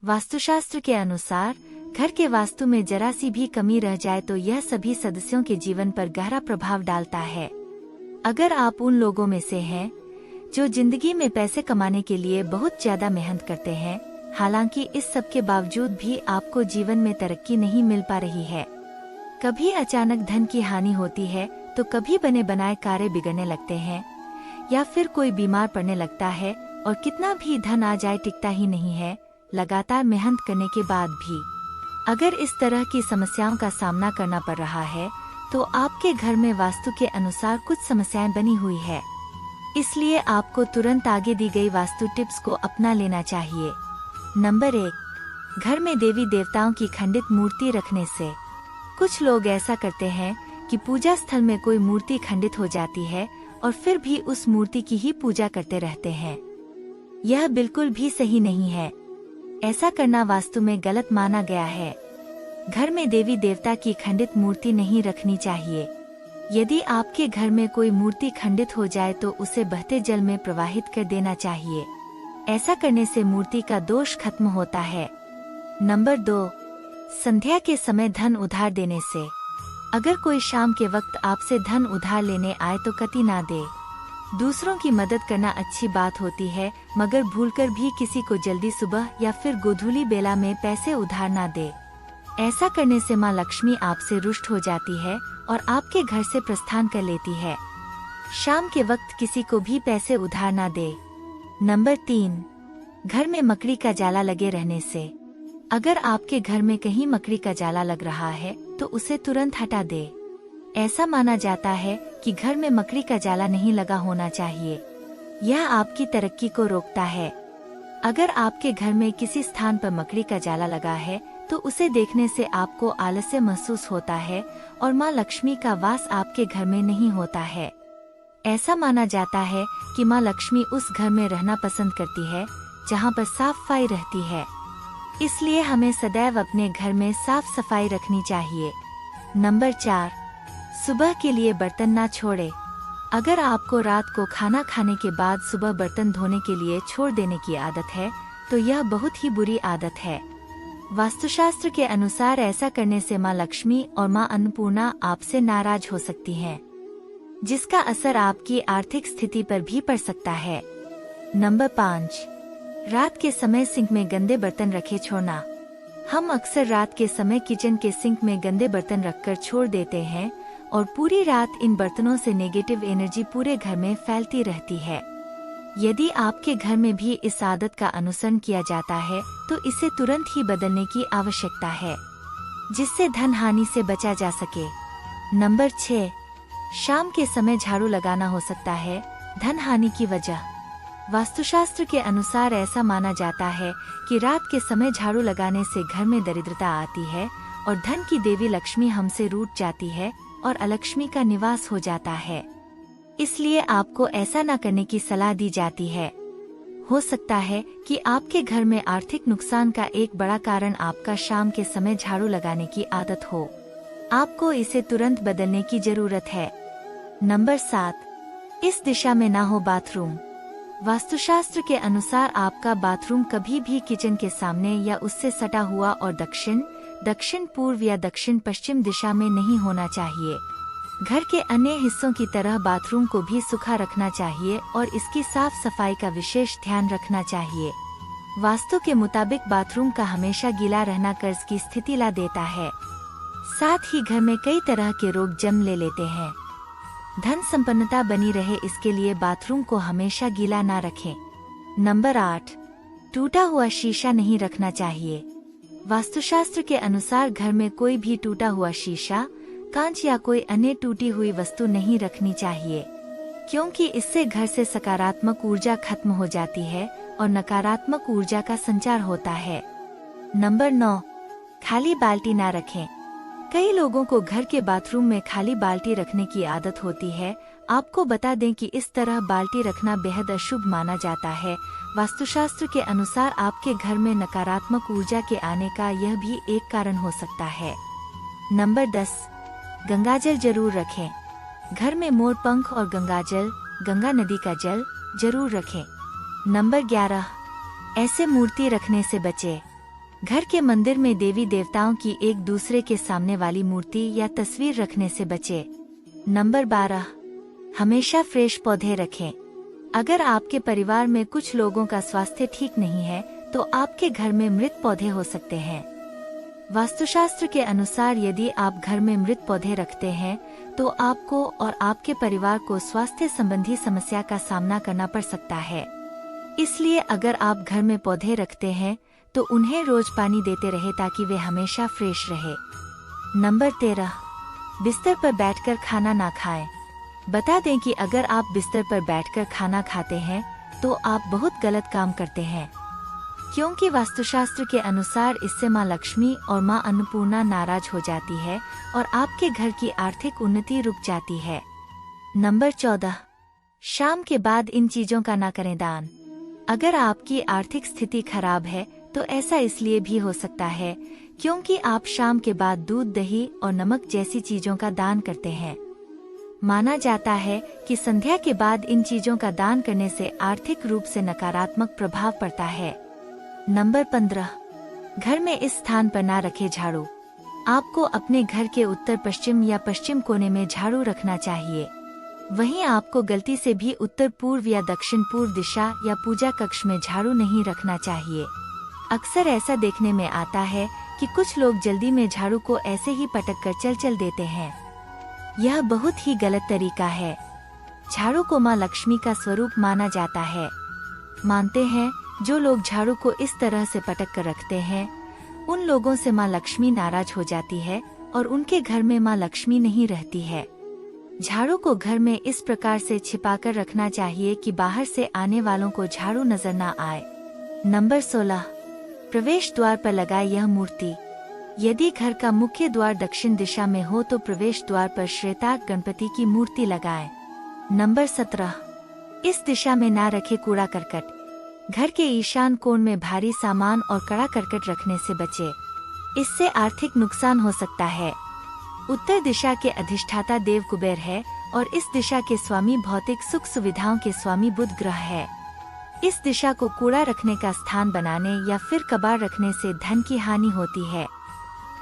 वास्तुशास्त्र के अनुसार घर के वास्तु में जरा सी भी कमी रह जाए तो यह सभी सदस्यों के जीवन पर गहरा प्रभाव डालता है। अगर आप उन लोगों में से हैं जो जिंदगी में पैसे कमाने के लिए बहुत ज्यादा मेहनत करते हैं, हालांकि इस सब के बावजूद भी आपको जीवन में तरक्की नहीं मिल पा रही है, कभी अचानक धन की हानि होती है तो कभी बने बनाए कार्य बिगड़ने लगते हैं या फिर कोई बीमार पड़ने लगता है और कितना भी धन आ जाए टिकता ही नहीं है, लगातार मेहनत करने के बाद भी। अगर इस तरह की समस्याओं का सामना करना पड़ रहा है तो आपके घर में वास्तु के अनुसार कुछ समस्याएं बनी हुई है, इसलिए आपको तुरंत आगे दी गई वास्तु टिप्स को अपना लेना चाहिए। नंबर 1, घर में देवी देवताओं की खंडित मूर्ति रखने से। कुछ लोग ऐसा करते हैं कि पूजा स्थल में कोई मूर्ति खंडित हो जाती है और फिर भी उस मूर्ति की ही पूजा करते रहते हैं। यह बिल्कुल भी सही नहीं है, ऐसा करना वास्तु में गलत माना गया है। घर में देवी देवता की खंडित मूर्ति नहीं रखनी चाहिए। यदि आपके घर में कोई मूर्ति खंडित हो जाए तो उसे बहते जल में प्रवाहित कर देना चाहिए। ऐसा करने से मूर्ति का दोष खत्म होता है। नंबर 2, संध्या के समय धन उधार देने से। अगर कोई शाम के वक्त आपसे धन उधार लेने आए तो कतई ना दे। दूसरों की मदद करना अच्छी बात होती है, मगर भूलकर भी किसी को जल्दी सुबह या फिर गोधूली बेला में पैसे उधार ना दे। ऐसा करने से माँ लक्ष्मी आपसे रुष्ट हो जाती है और आपके घर से प्रस्थान कर लेती है। शाम के वक्त किसी को भी पैसे उधार ना दे। नंबर 3, घर में मकड़ी का जाला लगे रहने से। अगर आपके घर में कहीं मकड़ी का जाला लग रहा है तो उसे तुरंत हटा दे। ऐसा माना जाता है कि घर में मकड़ी का जाला नहीं लगा होना चाहिए, यह आपकी तरक्की को रोकता है। अगर आपके घर में किसी स्थान पर मकड़ी का जाला लगा है तो उसे देखने से आपको आलस्य महसूस होता है और माँ लक्ष्मी का वास आपके घर में नहीं होता है। ऐसा माना जाता है कि माँ लक्ष्मी उस घर में रहना पसंद करती है जहाँ पर साफ सफाई रहती है, इसलिए हमें सदैव अपने घर में साफ सफाई रखनी चाहिए। नंबर 4, सुबह के लिए बर्तन ना छोड़े। अगर आपको रात को खाना खाने के बाद सुबह बर्तन धोने के लिए छोड़ देने की आदत है तो यह बहुत ही बुरी आदत है। वास्तुशास्त्र के अनुसार ऐसा करने से माँ लक्ष्मी और माँ अन्नपूर्णा आपसे नाराज हो सकती हैं, जिसका असर आपकी आर्थिक स्थिति पर भी पड़ सकता है। नंबर 5, रात के समय सिंक में गंदे बर्तन रखे छोड़ना। हम अक्सर रात के समय किचन के सिंक में गंदे बर्तन रखकर छोड़ देते हैं और पूरी रात इन बर्तनों से नेगेटिव एनर्जी पूरे घर में फैलती रहती है। यदि आपके घर में भी इस आदत का अनुसरण किया जाता है तो इसे तुरंत ही बदलने की आवश्यकता है, जिससे धन हानि से बचा जा सके। नंबर 6, शाम के समय झाड़ू लगाना हो सकता है धन हानि की वजह। वास्तुशास्त्र के अनुसार ऐसा माना जाता है कि रात के समय झाड़ू लगाने से घर में दरिद्रता आती है और धन की देवी लक्ष्मी हमसे रूठ जाती है और अलक्ष्मी का निवास हो जाता है। इसलिए आपको ऐसा न करने की सलाह दी जाती है। हो सकता है कि आपके घर में आर्थिक नुकसान का एक बड़ा कारण आपका शाम के समय झाड़ू लगाने की आदत हो। आपको इसे तुरंत बदलने की जरूरत है। नंबर 7, इस दिशा में ना हो बाथरूम। वास्तुशास्त्र के अनुसार आपका बाथरूम कभी भी किचन के सामने या उससे सटा हुआ और दक्षिण पूर्व या दक्षिण पश्चिम दिशा में नहीं होना चाहिए। घर के अन्य हिस्सों की तरह बाथरूम को भी सूखा रखना चाहिए और इसकी साफ सफाई का विशेष ध्यान रखना चाहिए। वास्तु के मुताबिक बाथरूम का हमेशा गीला रहना कर्ज की स्थिति ला देता है, साथ ही घर में कई तरह के रोग जन्म ले लेते हैं। धन संपन्नता बनी रहे इसके लिए बाथरूम को हमेशा गीला ना रखें। नंबर 8, टूटा हुआ शीशा नहीं रखना चाहिए। वास्तुशास्त्र के अनुसार घर में कोई भी टूटा हुआ शीशा, कांच या कोई अन्य टूटी हुई वस्तु नहीं रखनी चाहिए, क्योंकि इससे घर से सकारात्मक ऊर्जा खत्म हो जाती है और नकारात्मक ऊर्जा का संचार होता है। नंबर 9, खाली बाल्टी ना रखें। कई लोगों को घर के बाथरूम में खाली बाल्टी रखने की आदत होती है। आपको बता दें कि इस तरह बाल्टी रखना बेहद अशुभ माना जाता है। वास्तुशास्त्र के अनुसार आपके घर में नकारात्मक ऊर्जा के आने का यह भी एक कारण हो सकता है। नंबर 10, गंगाजल जरूर रखें। घर में मोर पंख और गंगाजल, गंगा नदी का जल जरूर रखें। नंबर 11, ऐसे मूर्ति रखने से बचें। घर के मंदिर में देवी देवताओं की एक दूसरे के सामने वाली मूर्ति या तस्वीर रखने से बचे। नंबर 12, हमेशा फ्रेश पौधे रखें। अगर आपके परिवार में कुछ लोगों का स्वास्थ्य ठीक नहीं है तो आपके घर में मृत पौधे हो सकते हैं। वास्तुशास्त्र के अनुसार यदि आप घर में मृत पौधे रखते हैं तो आपको और आपके परिवार को स्वास्थ्य संबंधी समस्या का सामना करना पड़ सकता है। इसलिए अगर आप घर में पौधे रखते हैं तो उन्हें रोज पानी देते रहे ताकि वे हमेशा फ्रेश रहे। नंबर 13, बिस्तर पर बैठकर खाना ना खाएं। बता दें कि अगर आप बिस्तर पर बैठकर खाना खाते हैं तो आप बहुत गलत काम करते हैं, क्योंकि वास्तुशास्त्र के अनुसार इससे माँ लक्ष्मी और माँ अन्नपूर्णा नाराज हो जाती है और आपके घर की आर्थिक उन्नति रुक जाती है। नंबर 14, शाम के बाद इन चीजों का ना करें दान। अगर आपकी आर्थिक स्थिति खराब है तो ऐसा इसलिए भी हो सकता है क्योंकि आप शाम के बाद दूध, दही और नमक जैसी चीजों का दान करते हैं। माना जाता है कि संध्या के बाद इन चीजों का दान करने से आर्थिक रूप से नकारात्मक प्रभाव पड़ता है। नंबर 15, घर में इस स्थान पर ना रखे झाड़ू। आपको अपने घर के उत्तर पश्चिम या पश्चिम कोने में झाड़ू रखना चाहिए। वहीं आपको गलती से भी उत्तर पूर्व या दक्षिण पूर्व दिशा या पूजा कक्ष में झाड़ू नहीं रखना चाहिए। अक्सर ऐसा देखने में आता है कि कुछ लोग जल्दी में झाड़ू को ऐसे ही पटक कर चल देते हैं। यह बहुत ही गलत तरीका है। झाड़ू को माँ लक्ष्मी का स्वरूप माना जाता है। मानते हैं जो लोग झाड़ू को इस तरह से पटक कर रखते हैं उन लोगों से माँ लक्ष्मी नाराज हो जाती है और उनके घर में माँ लक्ष्मी नहीं रहती है। झाड़ू को घर में इस प्रकार से छिपाकर रखना चाहिए कि बाहर से आने वालों को झाड़ू नजर न आए। नंबर 16, प्रवेश द्वार पर लगाए यह मूर्ति। यदि घर का मुख्य द्वार दक्षिण दिशा में हो तो प्रवेश द्वार पर श्वेतार्क गणपति की मूर्ति लगाएं। नंबर 17, इस दिशा में ना रखे कूड़ा करकट। घर के ईशान कोण में भारी सामान और कड़ा करकट रखने से बचे, इससे आर्थिक नुकसान हो सकता है। उत्तर दिशा के अधिष्ठाता देव कुबेर है और इस दिशा के स्वामी भौतिक सुख सुविधाओं के स्वामी बुध ग्रह है। इस दिशा को कूड़ा रखने का स्थान बनाने या फिर कबाड़ रखने से धन की हानि होती है।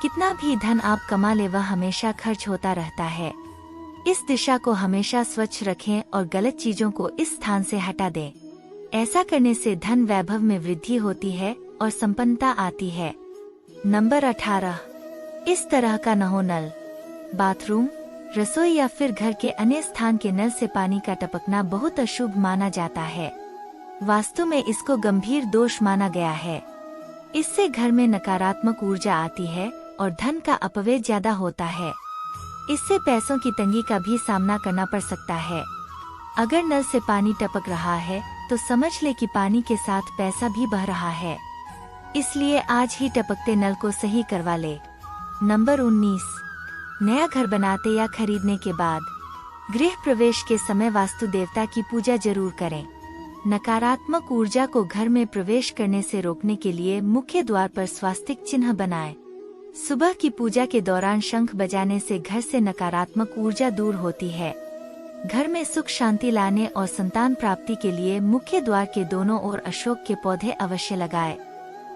कितना भी धन आप कमा ले वह हमेशा खर्च होता रहता है। इस दिशा को हमेशा स्वच्छ रखें और गलत चीजों को इस स्थान से हटा दें। ऐसा करने से धन वैभव में वृद्धि होती है और संपन्नता आती है। नंबर 18, इस तरह का न हो नल। बाथरूम, रसोई या फिर घर के अन्य स्थान के नल से पानी का टपकना बहुत अशुभ माना जाता है। वास्तु में इसको गंभीर दोष माना गया है। इससे घर में नकारात्मक ऊर्जा आती है और धन का अपव्यय ज्यादा होता है। इससे पैसों की तंगी का भी सामना करना पड़ सकता है। अगर नल से पानी टपक रहा है तो समझ ले कि पानी के साथ पैसा भी बह रहा है। इसलिए आज ही टपकते नल को सही करवा ले। नंबर 19, नया घर बनाते या खरीदने के बाद गृह प्रवेश के समय वास्तु देवता की पूजा जरूर करें। नकारात्मक ऊर्जा को घर में प्रवेश करने से रोकने के लिए मुख्य द्वार पर स्वास्तिक चिन्ह बनाएं। सुबह की पूजा के दौरान शंख बजाने से घर से नकारात्मक ऊर्जा दूर होती है। घर में सुख शांति लाने और संतान प्राप्ति के लिए मुख्य द्वार के दोनों ओर अशोक के पौधे अवश्य लगाएं।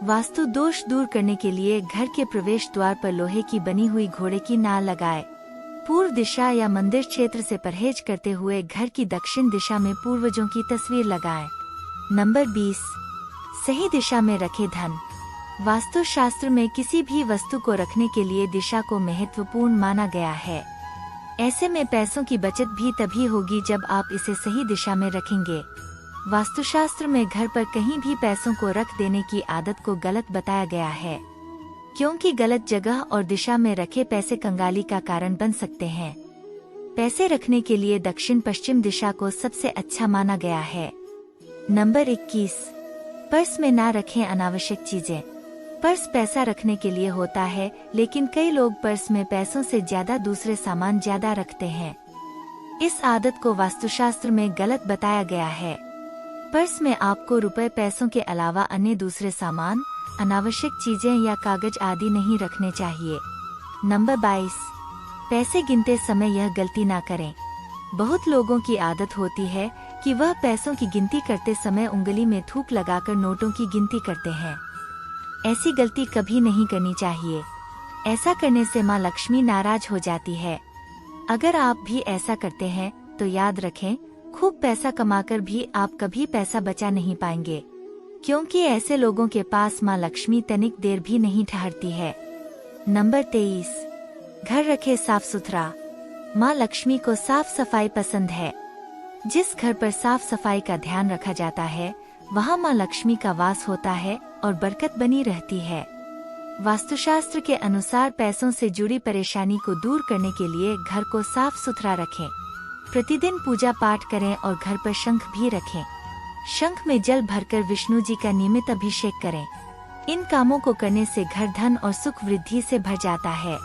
वास्तु दोष दूर करने के लिए घर के प्रवेश द्वार पर लोहे की बनी हुई घोड़े की नाल लगाएं। पूर्व दिशा या मंदिर क्षेत्र से परहेज करते हुए घर की दक्षिण दिशा में पूर्वजों की तस्वीर लगाएं। नंबर 20, सही दिशा में रखे धन। वास्तु शास्त्र में किसी भी वस्तु को रखने के लिए दिशा को महत्वपूर्ण माना गया है। ऐसे में पैसों की बचत भी तभी होगी जब आप इसे सही दिशा में रखेंगे। वास्तुशास्त्र में घर पर कहीं भी पैसों को रख देने की आदत को गलत बताया गया है, क्योंकि गलत जगह और दिशा में रखे पैसे कंगाली का कारण बन सकते हैं। पैसे रखने के लिए दक्षिण पश्चिम दिशा को सबसे अच्छा माना गया है। नंबर 21, पर्स में ना रखें अनावश्यक चीजें। पर्स पैसा रखने के लिए होता है, लेकिन कई लोग पर्स में पैसों से ज्यादा दूसरे सामान ज्यादा रखते हैं। इस आदत को वास्तुशास्त्र में गलत बताया गया है। पर्स में आपको रुपए पैसों के अलावा अन्य दूसरे सामान, अनावश्यक चीजें या कागज आदि नहीं रखने चाहिए। नंबर 22, पैसे गिनते समय यह गलती ना करें। बहुत लोगों की आदत होती है कि वह पैसों की गिनती करते समय उंगली में थूक लगाकर नोटों की गिनती करते हैं। ऐसी गलती कभी नहीं करनी चाहिए। ऐसा करने से माँ लक्ष्मी नाराज हो जाती है। अगर आप भी ऐसा करते हैं तो याद रखें, खूब पैसा कमाकर भी आप कभी पैसा बचा नहीं पाएंगे, क्योंकि ऐसे लोगों के पास माँ लक्ष्मी तनिक देर भी नहीं ठहरती है। नंबर 23, घर रखे साफ सुथरा। माँ लक्ष्मी को साफ सफाई पसंद है। जिस घर पर साफ सफाई का ध्यान रखा जाता है वहाँ माँ लक्ष्मी का वास होता है और बरकत बनी रहती है। वास्तुशास्त्र के अनुसार पैसों से जुड़ी परेशानी को दूर करने के लिए घर को साफ सुथरा रखें। प्रतिदिन पूजा पाठ करें और घर पर शंख भी रखें। शंख में जल भरकर विष्णु जी का नियमित अभिषेक करें। इन कामों को करने से घर धन और सुख वृद्धि से भर जाता है।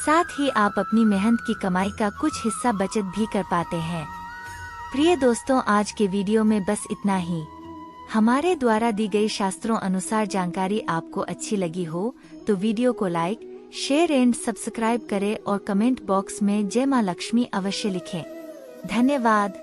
साथ ही आप अपनी मेहनत की कमाई का कुछ हिस्सा बचत भी कर पाते हैं। प्रिय दोस्तों, आज के वीडियो में बस इतना ही। हमारे द्वारा दी गई शास्त्रों अनुसार जानकारी आपको अच्छी लगी हो तो वीडियो को लाइक, शेयर एंड सब्सक्राइब करें और कमेंट बॉक्स में जय मां लक्ष्मी अवश्य लिखें। धन्यवाद।